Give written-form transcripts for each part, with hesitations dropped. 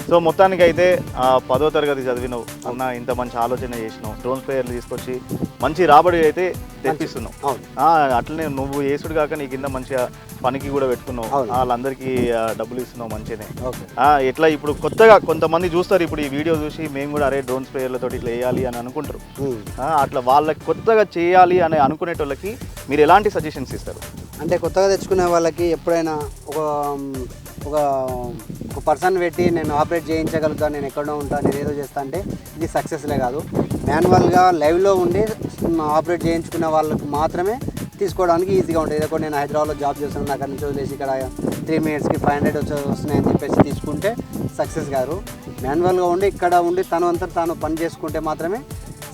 So మొత్తానికి అయితే 10వ తరగతి చదివినావు అన్న, ఇంత మంచి ఆలోచన చేసినావు, డ్రోన్ స్ప్రేయర్లు తీసుకొచ్చి మంచి రాబడి అయితే తెప్పిస్తున్నావు. అట్లనే నువ్వు వేసుడు కాక నీ కింద మంచిగా పనికి కూడా పెట్టుకున్నావు, వాళ్ళందరికీ డబ్బులు ఇస్తున్నావు మంచిగానే. ఎట్లా ఇప్పుడు కొత్తగా కొంతమంది చూస్తారు, ఇప్పుడు ఈ వీడియో చూసి మేము కూడా అరే డ్రోన్ స్ప్రేయర్లతో ఇట్లా వేయాలి అని అనుకుంటారు. అట్లా వాళ్ళకి కొత్తగా చేయాలి అని అనుకునేటోళ్ళకి మీరు ఎలాంటి సజెషన్స్ ఇస్తారు? అంటే కొత్తగా తెచ్చుకునే వాళ్ళకి ఎప్పుడైనా ఒక ఒక ఒక పర్సన్ పెట్టి నేను ఆపరేట్ చేయించగలుగుతా, నేను ఎక్కడో ఉంటా, నేను ఏదో చేస్తా అంటే ఇది సక్సెస్లే కాదు. మాన్యువల్గా లైవ్లో ఉండి ఆపరేట్ చేయించుకునే వాళ్ళకి మాత్రమే తీసుకోవడానికి ఈజీగా ఉంటుంది. ఏదో నేను హైదరాబాద్లో జాబ్ చేస్తున్నాను, అక్కడ నుంచి వదిలేసి ఇక్కడ 3 మినిట్స్కి 500 వస్తున్నాయని చెప్పేసి తీసుకుంటే సక్సెస్ కాదు. మాన్యువల్గా ఉండి ఇక్కడ ఉండి తను అంతా తాను పని చేసుకుంటే మాత్రమే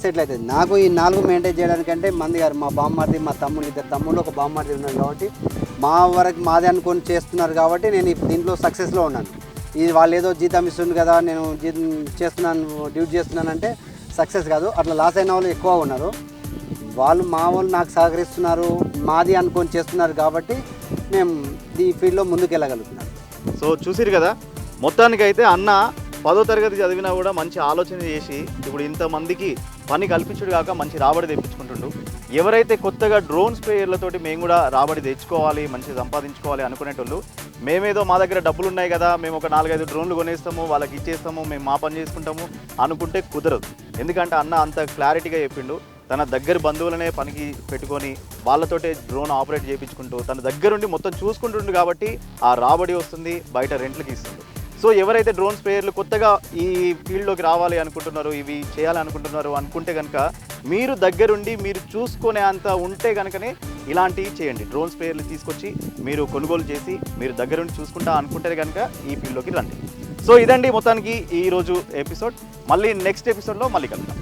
సెటిల్ అవుతుంది. నాకు ఈ 4 మెయింటైన్ చేయడానికంటే మంది గారు, మా బామ్మర్ది, మా తమ్ముళ్ళు, 2 తమ్ముళ్ళు, ఒక బామ్మర్ది ఉన్నారు కాబట్టి మా వరకు మాదే అనుకొని చేస్తున్నారు కాబట్టి నేను దీంట్లో సక్సెస్లో ఉన్నాను. ఇది వాళ్ళు ఏదో జీతం ఇస్తుంది కదా, నేను చేస్తున్నాను, డ్యూటీ చేస్తున్నానంటే సక్సెస్ కాదు. అట్లా లాస్ అయిన వాళ్ళు ఎక్కువ ఉన్నారు. వాళ్ళు మా వాళ్ళు నాకు సహకరిస్తున్నారు, మాది అనుకొని చేస్తున్నారు కాబట్టి మేము ఈ ఫీల్డ్లో ముందుకు వెళ్ళగలుగుతున్నాం. సో చూసిరు కదా, మొత్తానికైతే అన్న 10వ తరగతి చదివినా కూడా మంచి ఆలోచన చేసి ఇప్పుడు ఇంతమందికి పని కల్పించుడు కాక మంచి రాబడి తెప్పించుకుంటుండు. ఎవరైతే కొత్తగా డ్రోన్ స్ప్రేయర్లతోటి మేము కూడా రాబడి తెచ్చుకోవాలి, మంచి సంపాదించుకోవాలి అనుకునేటోళ్ళు, మేమేదో మా దగ్గర డబ్బులు ఉన్నాయి కదా, మేము ఒక 4-5 డ్రోన్లు కొనేస్తాము, వాళ్ళకి ఇచ్చేస్తాము, మేము మా పని చేసుకుంటాము అనుకుంటే కుదరదు. ఎందుకంటే అన్న అంత క్లారిటీగా చెప్పిండు. తన దగ్గర బంధువులనే పనికి పెట్టుకొని వాళ్ళతోటే డ్రోన్ ఆపరేట్ చేయించుకుంటూ తన దగ్గరుండి మొత్తం చూసుకుంటుండు కాబట్టి ఆ రాబడి వస్తుంది, బయట రెంట్లకి ఇస్తుంది. సో ఎవరైతే డ్రోన్ స్ప్రేయర్లు కొత్తగా ఈ ఫీల్డ్లోకి రావాలి అనుకుంటున్నారు, ఇవి చేయాలనుకుంటున్నారు అనుకుంటే కనుక మీరు దగ్గరుండి మీరు చూసుకునే అంత ఉంటే కనుకనే ఇలాంటివి చేయండి. డ్రోన్ స్ప్రేయర్లు తీసుకొచ్చి మీరు కొనుగోలు చేసి మీరు దగ్గరుండి చూసుకుంటా అనుకుంటే కనుక ఈ ఫీల్డ్లోకి రండి. సో ఇదండి మొత్తానికి ఈరోజు ఎపిసోడ్. మళ్ళీ నెక్స్ట్ ఎపిసోడ్లో మళ్ళీ కలుద్దాం.